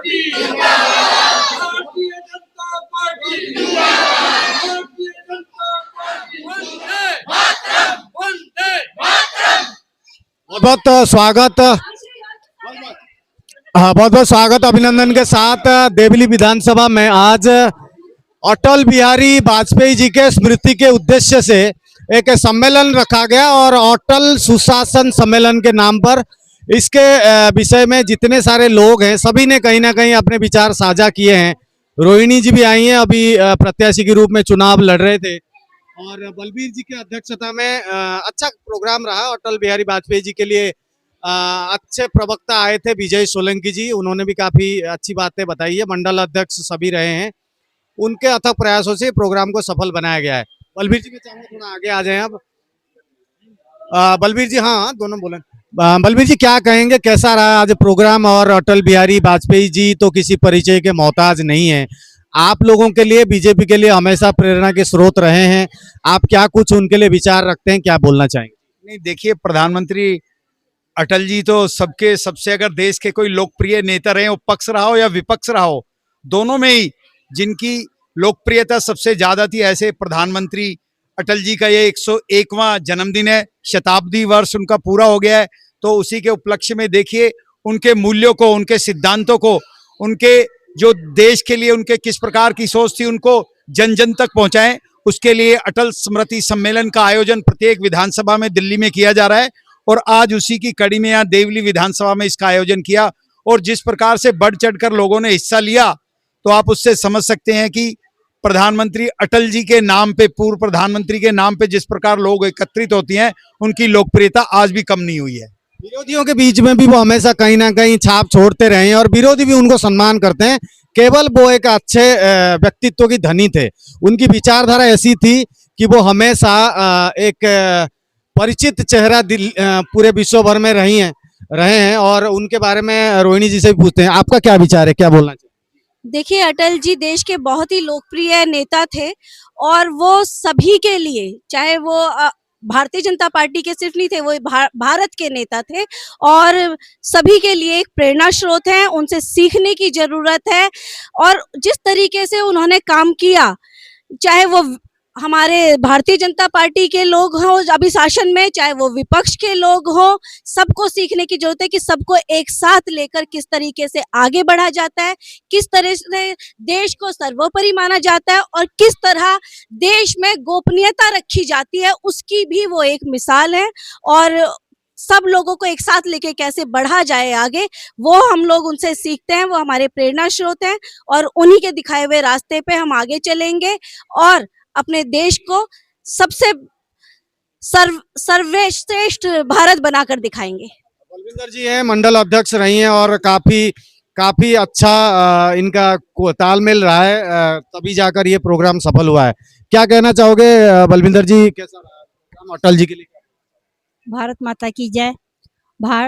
Bharatiya Janata party Bharatiya Janata party बहुत बहुत स्वागत, बहुत बहुत स्वागत अभिनंदन के साथ देवली विधानसभा में आज अटल बिहारी वाजपेयी जी के स्मृति के उद्देश्य से एक सम्मेलन रखा गया और अटल सुशासन सम्मेलन के नाम पर इसके विषय में जितने सारे लोग हैं सभी ने कहीं ना कहीं अपने विचार साझा किए हैं। रोहिणी जी भी आई हैं, अभी प्रत्याशी के रूप में चुनाव लड़ रहे थे और बलबीर जी की अध्यक्षता में अच्छा प्रोग्राम रहा। अटल बिहारी वाजपेयी जी के लिए अच्छे प्रवक्ता आए थे, विजय सोलंकी जी, उन्होंने भी काफी अच्छी बातें बताई है। मंडल अध्यक्ष सभी रहे हैं, उनके अथक प्रयासों से प्रोग्राम को सफल बनाया गया है। बलबीर जी मैं चाहूंगा थोड़ा आगे आ जाएं अब। बलबीर जी, हाँ दोनों बोले। बलबीर जी क्या कहेंगे, कैसा रहा आज प्रोग्राम? और अटल बिहारी वाजपेयी जी तो किसी परिचय के मोहताज नहीं है, आप लोगों के लिए, बीजेपी के लिए हमेशा प्रेरणा के स्रोत रहे हैं। आप क्या कुछ उनके लिए विचार रखते हैं, क्या बोलना चाहेंगे? नहीं, देखिए, प्रधानमंत्री अटल जी तो सबके सबसे, अगर देश के कोई लोकप्रिय नेता रहे हो, पक्ष रहा हो या विपक्ष रहा हो, दोनों में ही जिनकी लोकप्रियता सबसे ज्यादा थी, ऐसे प्रधानमंत्री अटल जी का ये 101वां जन्मदिन है, शताब्दी वर्ष उनका पूरा हो गया है। तो उसी के उपलक्ष्य में देखिए उनके मूल्यों को, उनके सिद्धांतों को, उनके जो देश के लिए उनके किस प्रकार की सोच थी, उनको जन जन तक पहुंचाएं। उसके लिए अटल स्मृति सम्मेलन का आयोजन प्रत्येक विधानसभा में दिल्ली में किया जा रहा है और आज उसी की कड़ी में यहाँ देवली विधानसभा में इसका आयोजन किया। और जिस प्रकार से बढ़ चढ़कर लोगों ने हिस्सा लिया, तो आप उससे समझ सकते हैं कि प्रधानमंत्री अटल जी के नाम पे, पूर्व प्रधानमंत्री के नाम पे जिस प्रकार लोग एकत्रित होती हैं, उनकी लोकप्रियता आज भी कम नहीं हुई है। विरोधियों के बीच में भी वो हमेशा कहीं ना कहीं छाप छोड़ते रहे हैं और विरोधी भी उनको सम्मान करते हैं। केवल वो एक अच्छे व्यक्तित्व की धनी थे, उनकी विचारधारा ऐसी थी कि वो हमेशा एक परिचित चेहरा पूरे विश्व भर में रहे हैं। और उनके बारे में रोहिणी जी से भी पूछते हैं, आपका क्या विचार है, क्या बोलना चाहिए? देखिए, अटल जी देश के बहुत ही लोकप्रिय नेता थे और वो सभी के लिए, चाहे वो भारतीय जनता पार्टी के सिर्फ नहीं थे, वो भारत के नेता थे और सभी के लिए एक प्रेरणा स्रोत है। उनसे सीखने की जरूरत है और जिस तरीके से उन्होंने काम किया, चाहे वो हमारे भारतीय जनता पार्टी के लोग हों अभी शासन में, चाहे वो विपक्ष के लोग हों, सबको सीखने की जरूरत है कि सबको एक साथ लेकर किस तरीके से आगे बढ़ा जाता है, किस तरह से देश को सर्वोपरि माना जाता है और किस तरह देश में गोपनीयता रखी जाती है, उसकी भी वो एक मिसाल है। और सब लोगों को एक साथ लेके कैसे बढ़ा जाए आगे, वो हम लोग उनसे सीखते हैं, वो हमारे प्रेरणा स्रोत हैं और उन्हीं के दिखाए हुए रास्ते पे हम आगे चलेंगे और अपने देश को सबसे सर्वश्रेष्ठ भारत बनाकर दिखाएंगे। बलविंदर जी हैं, मंडल अध्यक्ष रही हैं और काफी अच्छा इनका तालमेल रहा है, तभी जाकर ये प्रोग्राम सफल हुआ है। क्या कहना चाहोगे बलविंदर जी, कैसा रहा प्रोग्राम अटल जी के लिए? भारत माता की जय।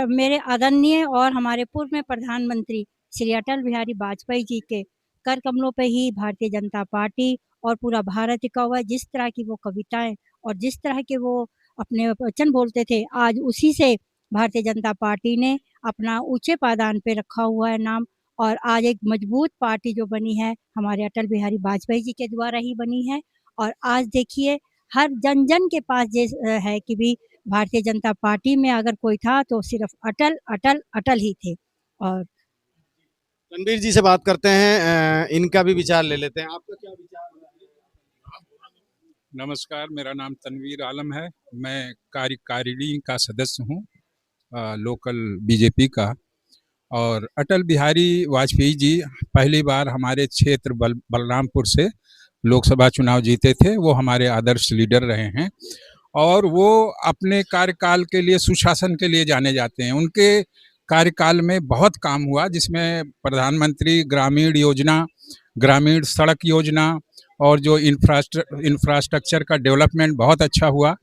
मेरे आदरणीय और हमारे पूर्व में प्रधानमंत्री श्री अटल बिहारी वाजपेयी जी के कर कमलों पे ही भारतीय जनता पार्टी और पूरा भारत टिका हुआ है। जिस तरह की वो कविताएं और जिस तरह के वो अपने वचन बोलते थे, आज उसी से भारतीय जनता पार्टी ने अपना ऊंचे पायदान पे रखा हुआ है नाम। और आज एक मजबूत पार्टी जो बनी है हमारे अटल बिहारी वाजपेयी जी के द्वारा ही बनी है। और आज देखिए हर जन जन के पास ये है कि भी भारतीय जनता पार्टी में अगर कोई था तो सिर्फ अटल अटल अटल ही थे। और रणबीर जी से बात करते हैं, इनका भी विचार ले लेते हैं। आपका क्या विचार है? नमस्कार, मेरा नाम तनवीर आलम है, मैं कार्यकारिणी का सदस्य हूँ लोकल बीजेपी का। और अटल बिहारी वाजपेयी जी पहली बार हमारे क्षेत्र बलरामपुर से लोकसभा चुनाव जीते थे। वो हमारे आदर्श लीडर रहे हैं और वो अपने कार्यकाल के लिए, सुशासन के लिए जाने जाते हैं। उनके कार्यकाल में बहुत काम हुआ, जिसमें प्रधानमंत्री ग्रामीण योजना, ग्रामीण सड़क योजना और जो इंफ्रास्ट्रक्चर का डेवलपमेंट बहुत अच्छा हुआ।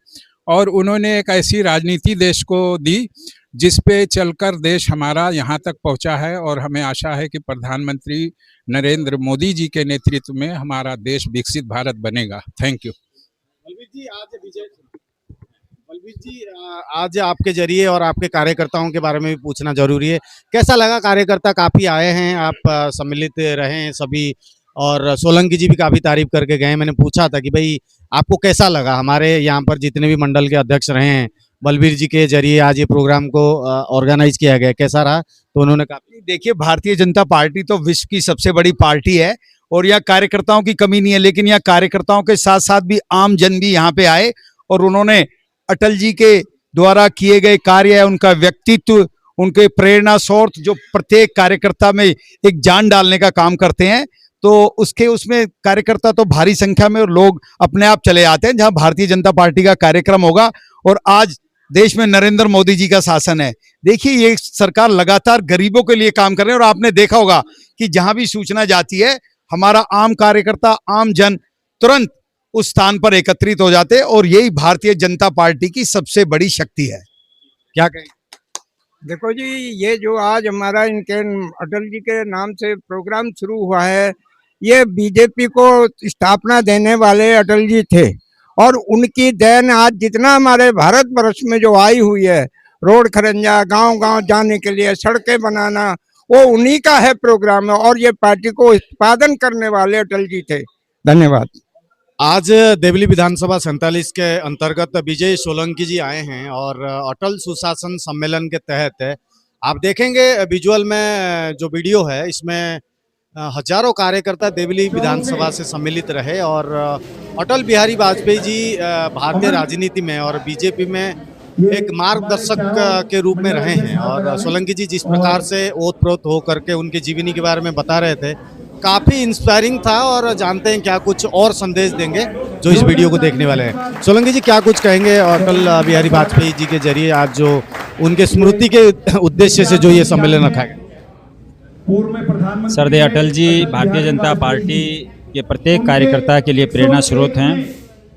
और उन्होंने एक ऐसी राजनीति देश को दी जिस पे चलकर देश हमारा यहाँ तक पहुँचा है। और हमें आशा है कि प्रधानमंत्री नरेंद्र मोदी जी के नेतृत्व में हमारा देश विकसित भारत बनेगा। Thank you. बलबीर जी, आज बलबीर जी, आज आपके जरिए और आपके कार्यकर्ताओं के बारे में भी पूछना जरूरी है। कैसा लगा? कार्यकर्ता काफी आए हैं, आप सम्मिलित रहे हैं सभी, और सोलंकी जी भी काफी तारीफ करके गए। मैंने पूछा था कि भाई आपको कैसा लगा? हमारे यहाँ पर जितने भी मंडल के अध्यक्ष रहे हैं, बलबीर जी के जरिए आज ये प्रोग्राम को ऑर्गेनाइज किया गया, कैसा रहा? तो उन्होंने कहा देखिए, भारतीय जनता पार्टी तो विश्व की सबसे बड़ी पार्टी है और यहाँ कार्यकर्ताओं की कमी नहीं है, लेकिन यहाँ कार्यकर्ताओं के साथ साथ भी आम जन भी यहाँ पे आए और उन्होंने अटल जी के द्वारा किए गए कार्य, उनका व्यक्तित्व, उनके प्रेरणा स्रोत जो प्रत्येक कार्यकर्ता में एक जान डालने का काम करते हैं, तो उसमें कार्यकर्ता तो भारी संख्या में और लोग अपने आप चले आते हैं जहां भारतीय जनता पार्टी का कार्यक्रम होगा। और आज देश में नरेंद्र मोदी जी का शासन है। देखिए, ये सरकार लगातार गरीबों के लिए काम कर रहे हैं और आपने देखा होगा कि जहां भी सूचना जाती है, हमारा आम कार्यकर्ता, आम जन तुरंत उस स्थान पर एकत्रित हो जाते हैं और यही भारतीय जनता पार्टी की सबसे बड़ी शक्ति है। क्या कहें? देखो जी, ये जो आज हमारा इनके अटल जी के नाम से प्रोग्राम शुरू हुआ है, ये बीजेपी को स्थापना देने वाले अटल जी थे और उनकी देन आज जितना हमारे भारत वर्ष में जो आई हुई है, रोड खरंजा, गांव-गांव जाने के लिए सड़कें बनाना, वो उन्हीं का है प्रोग्राम है और ये पार्टी को उत्पादन करने वाले अटल जी थे। धन्यवाद। आज देवली विधानसभा 47 के अंतर्गत विजय सोलंकी जी आए हैं और अटल सुशासन सम्मेलन के तहत आप देखेंगे विजुअल में जो वीडियो है, इसमें हजारों कार्यकर्ता देवली विधानसभा से सम्मिलित रहे और अटल बिहारी वाजपेयी जी भारतीय राजनीति में और बीजेपी में एक मार्गदर्शक के रूप में रहे हैं। और सोलंकी जी जिस प्रकार से ओतप्रोत होकर के उनकी जीवनी के बारे में बता रहे थे, काफ़ी इंस्पायरिंग था और जानते हैं क्या कुछ और संदेश देंगे जो इस वीडियो को देखने वाले हैं। सोलंकी जी, क्या कुछ कहेंगे अटल बिहारी वाजपेयी जी के जरिए आज जो उनके स्मृति के उद्देश्य से जो ये सम्मेलन रखा गया? सरदे अटल जी भारतीय जनता पार्टी के प्रत्येक कार्यकर्ता के लिए प्रेरणा स्रोत हैं।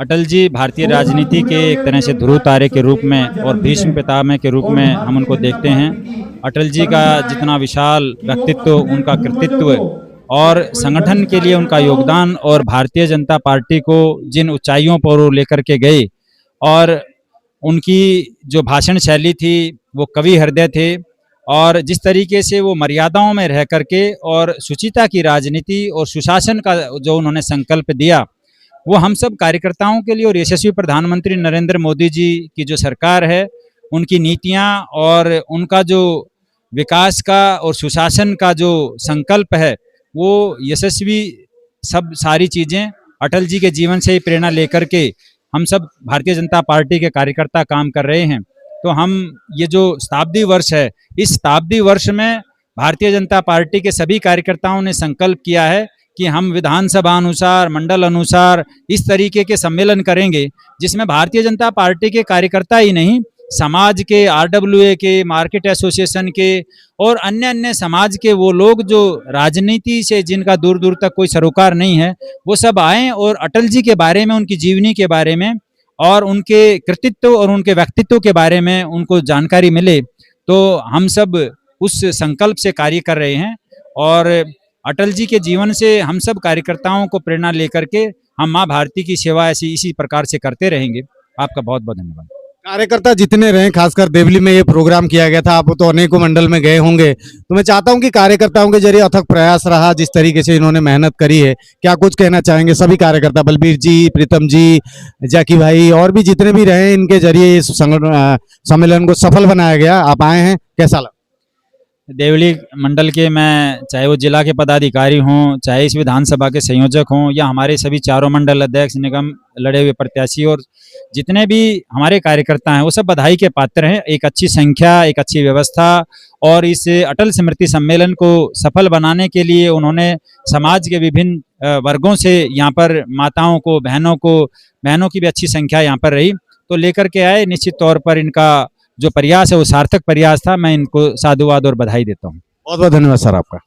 अटल जी भारतीय राजनीति के एक तरह से ध्रुव तारे के रूप में और भीष्म पितामह के रूप में हम उनको देखते हैं। अटल जी का जितना विशाल व्यक्तित्व, उनका कृतित्व और संगठन के लिए उनका योगदान और भारतीय जनता पार्टी को जिन ऊंचाइयों पर वो लेकर के गए, और उनकी जो भाषण शैली थी वो कवि हृदय थे, और जिस तरीके से वो मर्यादाओं में रह करके और शुचिता की राजनीति और सुशासन का जो उन्होंने संकल्प दिया, वो हम सब कार्यकर्ताओं के लिए और यशस्वी प्रधानमंत्री नरेंद्र मोदी जी की जो सरकार है, उनकी नीतियां और उनका जो विकास का और सुशासन का जो संकल्प है, वो यशस्वी सब सारी चीज़ें अटल जी के जीवन से ही प्रेरणा लेकर के हम सब भारतीय जनता पार्टी के कार्यकर्ता काम कर रहे हैं। तो हम ये जो शताब्दी वर्ष है, इस शताब्दी वर्ष में भारतीय जनता पार्टी के सभी कार्यकर्ताओं ने संकल्प किया है कि हम विधानसभा अनुसार, मंडल अनुसार इस तरीके के सम्मेलन करेंगे जिसमें भारतीय जनता पार्टी के कार्यकर्ता ही नहीं, समाज के, आरडब्ल्यूए के, मार्केट एसोसिएशन के और अन्य अन्य समाज के वो लोग जो राजनीति से जिनका दूर दूर तक कोई सरोकार नहीं है, वो सब आएँ और अटल जी के बारे में, उनकी जीवनी के बारे में और उनके कृतित्व और उनके व्यक्तित्व के बारे में उनको जानकारी मिले। तो हम सब उस संकल्प से कार्य कर रहे हैं और अटल जी के जीवन से हम सब कार्यकर्ताओं को प्रेरणा लेकर के हम माँ भारती की सेवा ऐसी इसी प्रकार से करते रहेंगे। आपका बहुत बहुत धन्यवाद। कार्यकर्ता जितने रहे, खासकर देवली में ये प्रोग्राम किया गया था, आप तो अनेकों मंडल में गए होंगे, तो मैं चाहता हूं कि कार्यकर्ताओं के जरिए अथक प्रयास रहा, जिस तरीके से इन्होंने मेहनत करी है, क्या कुछ कहना चाहेंगे सभी कार्यकर्ता, बलबीर जी, प्रीतम जी, जाकी भाई और भी जितने भी रहे, इनके जरिए इस सम्मेलन को सफल बनाया गया, आप आए हैं, कैसा लगा? देवली मंडल के मैं, चाहे वो जिला के पदाधिकारी हों, चाहे इस विधानसभा के संयोजक हों या हमारे सभी चारों मंडल अध्यक्ष, निगम लड़े हुए प्रत्याशी और जितने भी हमारे कार्यकर्ता हैं, वो सब बधाई के पात्र हैं। एक अच्छी संख्या, एक अच्छी व्यवस्था और इस अटल स्मृति सम्मेलन को सफल बनाने के लिए उन्होंने समाज के विभिन्न वर्गों से यहाँ पर माताओं को, बहनों की भी अच्छी संख्या यहाँ पर रही, तो लेकर के आए। निश्चित तौर पर इनका जो प्रयास है वो सार्थक प्रयास था। मैं इनको साधुवाद और बधाई देता हूँ। बहुत बहुत धन्यवाद सर आपका।